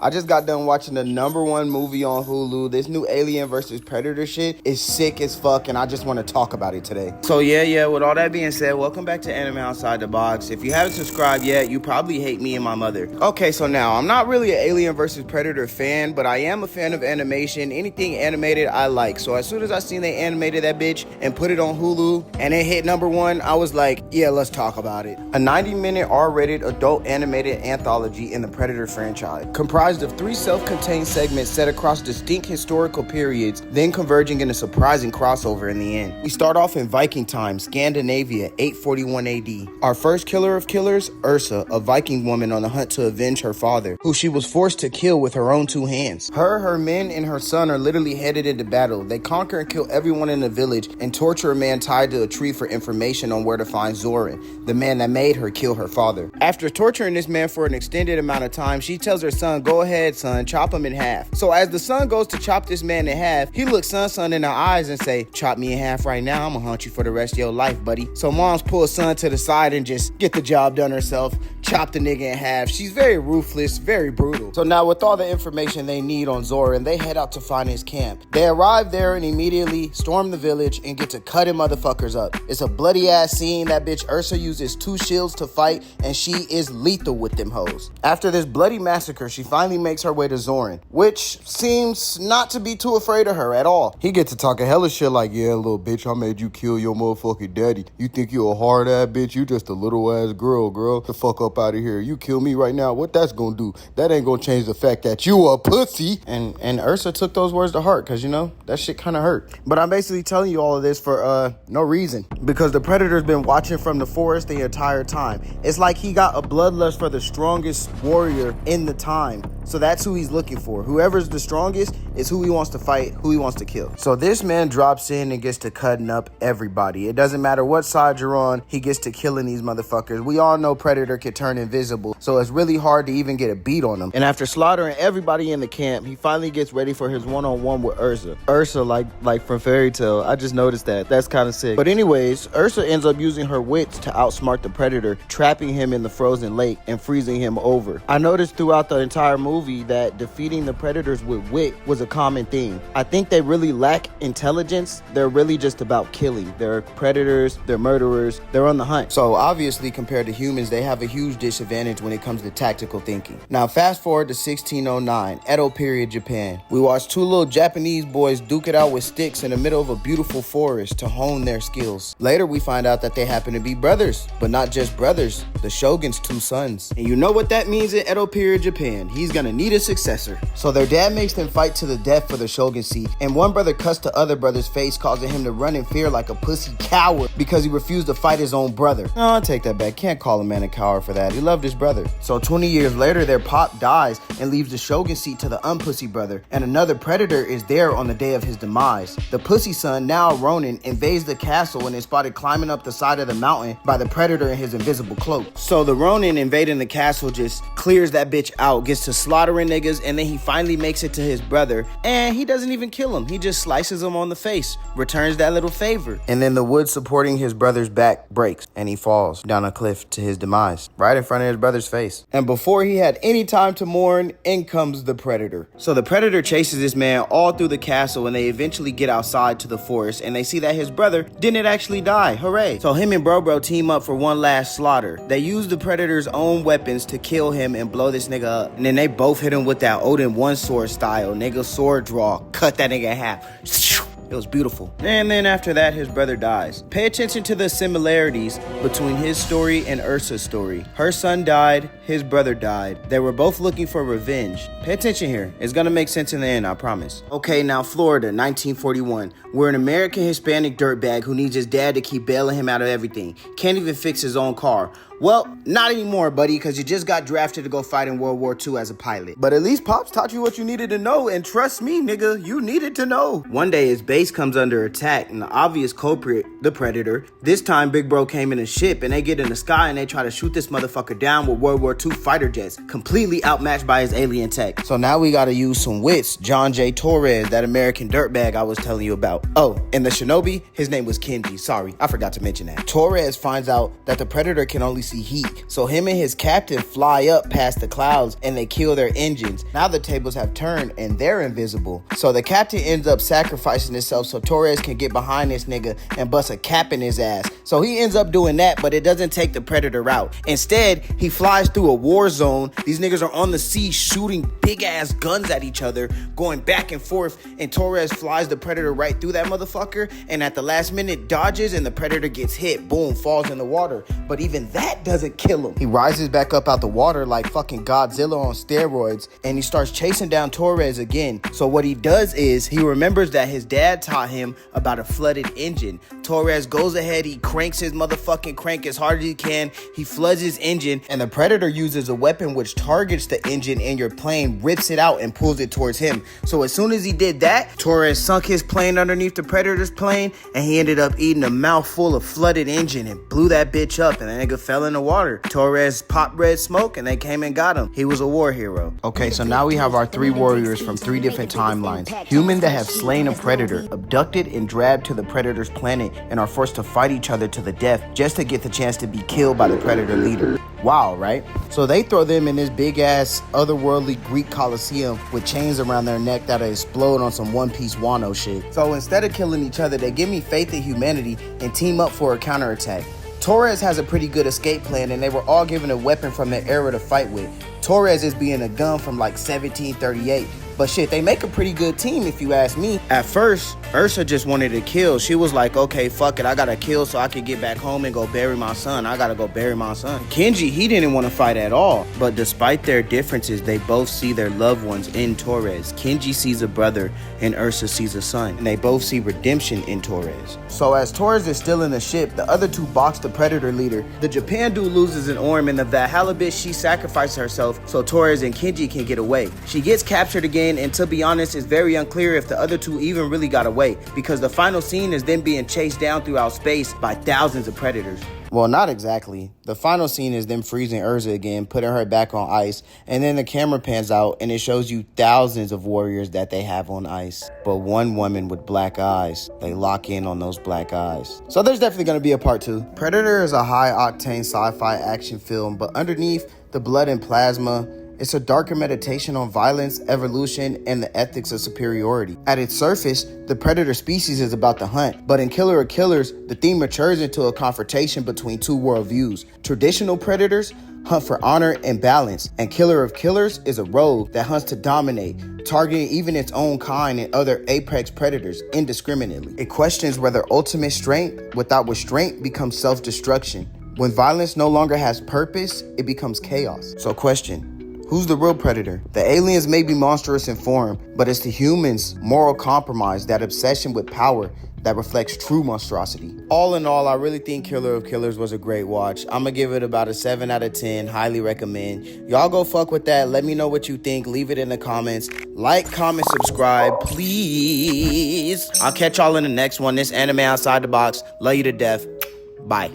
I just got done watching the #1 movie on Hulu. This new Alien versus Predator shit is sick as fuck, and I just want to talk about it today. So yeah, with all that being said, welcome back to Anime Outside the Box. If you haven't subscribed yet, you probably hate me and my mother. Okay, so now, I'm not really an Alien versus Predator fan, but I am a fan of animation. Anything animated, I like. So as soon as I seen they animated that bitch and put it on Hulu, and it hit #1, I was like, yeah, let's talk about it. A 90-minute R-rated adult animated anthology in the Predator franchise, comprised of 3 self-contained segments set across distinct historical periods, then converging in a surprising crossover in the end. We start off in Viking time, Scandinavia, 841 AD. Our first killer of killers, Ursa, a Viking woman on the hunt to avenge her father, who she was forced to kill with her own 2 hands. Her men, and her son are literally headed into battle. They conquer and kill everyone in the village and torture a man tied to a tree for information on where to find Zoran, the man that made her kill her father. After torturing this man for an extended amount of time, she tells her son, go ahead, son, chop him in half. So as the son goes to chop this man in half, he looks son in the eyes and say, chop me in half right now, I'm gonna haunt you for the rest of your life, buddy. So moms pull son to the side and just get the job done herself, chop the nigga in half. She's very ruthless, very brutal. So now with all the information they need on Zoran, they head out to find his camp. They arrive there and immediately storm the village and get to cutting motherfuckers up. It's a bloody ass scene. That bitch Ursa uses 2 shields to fight, and she is lethal with them hoes. After this bloody massacre, she finally makes her way to Zoran, which seems not to be too afraid of her at all. He gets to talking hella shit like, yeah, little bitch, I made you kill your motherfucking daddy. You think you a hard ass bitch? You just a little ass girl. The fuck up out of here. You kill me right now, what that's gonna do? That ain't gonna change the fact that you a pussy. And Ursa took those words to heart, because, you know, that shit kind of hurt. But I'm basically telling you all of this for no reason, because the Predator's been watching from the forest the entire time. It's like he got a bloodlust for the strongest warrior in the time. So that's who he's looking for. Whoever's the strongest is who he wants to fight, who he wants to kill. So this man drops in and gets to cutting up everybody. It doesn't matter what side you're on, he gets to killing these motherfuckers. We all know Predator can turn invisible, so it's really hard to even get a beat on him. And after slaughtering everybody in the camp, he finally gets ready for his one-on-one with Ursa. Ursa, like from Fairy Tail. I just noticed that. That's kind of sick. But anyways, Ursa ends up using her wits to outsmart the Predator, trapping him in the frozen lake and freezing him over. I noticed throughout the entire movie that defeating the Predators with wit was a common theme. I think they really lack intelligence. They're really just about killing. They're predators, they're murderers, they're on the hunt. So obviously, compared to humans, they have a huge disadvantage when it comes to tactical thinking. Now fast forward to 1609, Edo period Japan. We watch 2 little Japanese boys duke it out with sticks in the middle of a beautiful forest to hone their skills. Later we find out that they happen to be brothers, but not just brothers, the Shogun's 2 sons. And you know what that means in Edo period Japan. He's gonna need a successor. So their dad makes them fight to the death for the Shogun seat, and one brother cuts the other brother's face, causing him to run in fear like a pussy coward because he refused to fight his own brother. No, I'll take that back. Can't call a man a coward for that. He loved his brother. So 20 years later, their pop dies and leaves the Shogun seat to the unpussy brother, and another Predator is there on the day of his demise. The pussy son, now Ronin, invades the castle and is spotted climbing up the side of the mountain by the Predator in his invisible cloak. So the Ronin invading the castle just clears that bitch out, gets to slaughtering niggas, and then he finally makes it to his brother, and he doesn't even kill him. He just slices him on the face, returns that little favor. And then the wood supporting his brother's back breaks, and he falls down a cliff to his demise, right in front of his brother's face. And before he had any time to mourn, in comes the Predator. So the Predator chases this man all through the castle, and they eventually get outside to the forest, and they see that his brother didn't actually die. Hooray. So him and Bro team up for one last slaughter. They use the Predator's own weapons to kill him and blow this nigga up. And then they both hit him with that Odin one sword style, nigga sword draw, cut that nigga in half. It was beautiful. And then after that, his brother dies. Pay attention to the similarities between his story and Ursa's story. Her son died, his brother died. They were both looking for revenge. Pay attention here. It's gonna make sense in the end, I promise. Okay, now Florida, 1941. We're an American Hispanic dirtbag who needs his dad to keep bailing him out of everything. Can't even fix his own car. Well, not anymore, buddy, because you just got drafted to go fight in World War II as a pilot. But at least Pops taught you what you needed to know, and trust me, nigga, you needed to know. One day, his base comes under attack, and the obvious culprit, the Predator. This time, Big Bro came in a ship, and they get in the sky, and they try to shoot this motherfucker down with World War II fighter jets, completely outmatched by his alien tech. So now we gotta use some wits. John J. Torres, that American dirtbag I was telling you about. Oh, and the Shinobi, his name was Kenji. Sorry, I forgot to mention that. Torres finds out that the Predator can only see heat. So him and his captain fly up past the clouds and they kill their engines. Now the tables have turned and they're invisible. So the captain ends up sacrificing himself so Torres can get behind this nigga and bust a cap in his ass. So he ends up doing that, but it doesn't take the Predator out. Instead, he flies through a war zone. These niggas are on the sea shooting big ass guns at each other, going back and forth, and Torres flies the Predator right through that motherfucker, and at the last minute dodges and the Predator gets hit, boom, falls in the water. But even that doesn't kill him. He rises back up out the water like fucking Godzilla on steroids, and he starts chasing down Torres again. So what he does is he remembers that his dad taught him about a flooded engine. Torres goes ahead, he cranks his motherfucking crank as hard as he can, he floods his engine, and the Predator uses a weapon which targets the engine in your plane, rips it out and pulls it towards him. So as soon as he did that, Torres sunk his plane underneath the Predator's plane, and he ended up eating a mouthful of flooded engine and blew that bitch up, and the nigga fell in the water. Torres popped red smoke and they came and got him. He was a war hero. Okay, so now we have our three warriors from three different timelines. Human that have slain a predator, abducted and dragged to the Predator's planet, and are forced to fight each other to the death just to get the chance to be killed by the Predator leader. Wow, right? So they throw them in this big ass otherworldly Greek Colosseum with chains around their neck that'll explode on some One Piece Wano shit. So instead of killing each other, they give me faith in humanity and team up for a counterattack. Torres has a pretty good escape plan, and they were all given a weapon from their era to fight with. Torres is being a gun from like 1738. But shit, they make a pretty good team if you ask me. At first, Ursa just wanted to kill. She was like, okay, fuck it, I gotta kill so I can get back home and go bury my son. I gotta go bury my son. Kenji, he didn't want to fight at all. But despite their differences, they both see their loved ones in Torres. Kenji sees a brother and Ursa sees a son. And they both see redemption in Torres. So as Torres is still in the ship, the other two box the Predator leader. The Japan dude loses an arm, and the Valhalla bitch, she sacrifices herself so Torres and Kenji can get away. She gets captured again, and to be honest, it's very unclear if the other two even really got away, because the final scene is them being chased down throughout space by thousands of predators. Well, not exactly. The final scene is them freezing Ursa again, putting her back on ice, and then the camera pans out and it shows you thousands of warriors that they have on ice. But one woman with black eyes, they lock in on those black eyes. So there's definitely going to be a part 2. Predator is a high-octane sci-fi action film, but underneath the blood and plasma, it's a darker meditation on violence, evolution, and the ethics of superiority. At its surface, the predator species is about the hunt, but in Killer of Killers, the theme matures into a confrontation between two worldviews. Traditional predators hunt for honor and balance, and Killer of Killers is a rogue that hunts to dominate, targeting even its own kind and other apex predators indiscriminately. It questions whether ultimate strength without restraint becomes self-destruction. When violence no longer has purpose, it becomes chaos. So question: who's the real predator? The aliens may be monstrous in form, but it's the humans' moral compromise, that obsession with power, that reflects true monstrosity. All in all, I really think Killer of Killers was a great watch. I'm gonna give it about a 7 out of 10. Highly recommend. Y'all go fuck with that. Let me know what you think. Leave it in the comments. Like, comment, subscribe, please. I'll catch y'all in the next one. This Anime Outside the Box. Love you to death. Bye.